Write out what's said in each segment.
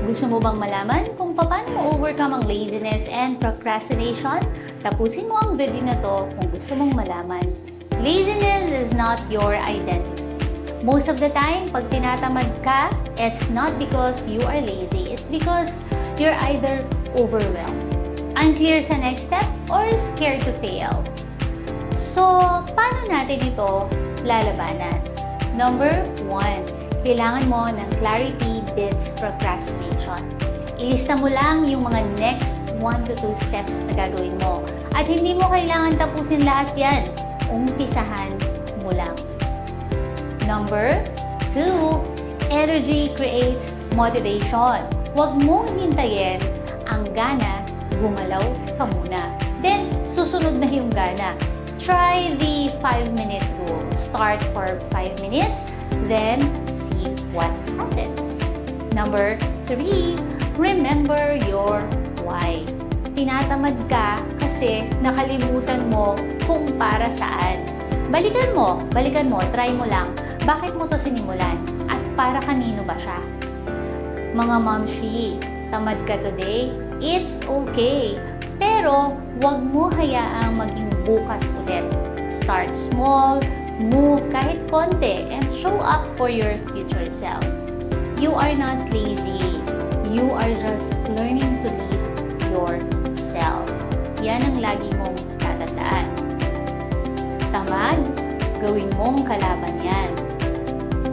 Gusto mo bang malaman kung paano mo overcome ang laziness and procrastination? Tapusin mo ang video na to kung gusto mong malaman. Laziness is not your identity. Most of the time, pag tinatamad ka, it's not because you are lazy. It's because you're either overwhelmed, unclear sa next step, or scared to fail. So, paano natin ito lalabanan? Number 1, kailangan mo ng clarity beats procrastination. Ilista mo lang yung mga next 1 to 2 steps na gagawin mo. At hindi mo kailangan tapusin lahat yan. Umpisahan mo lang. Number 2, energy creates motivation. Huwag mong hintayin ang gana, gumalaw ka muna. Then, susunod na yung gana. Try the 5-minute rule. Start for 5 minutes, then see what happens. Number 3, remember your why. Tinatamad ka kasi nakalimutan mo kung para saan. Balikan mo, try mo lang. Bakit mo to sinimulan? At para kanino ba siya? Mga momshi, tamad ka today? It's okay. Pero huwag mo hayaang maging bukas ulit. Start small, move kahit konti, and show up for your future self. You are not lazy. You are just learning to lead yourself. Yan ang lagi mong tatandaan. Tamad, gawin mong kalaban yan.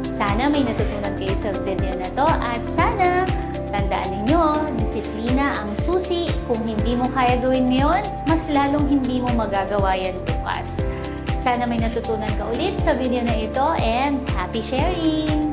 Sana may natutunan kayo sa video na to at sana tandaan ninyo, disiplina ang susi. Kung hindi mo kaya gawin ngayon, mas lalong hindi mo magagawa yan bukas. Sana may natutunan ka ulit sa video na ito and happy sharing!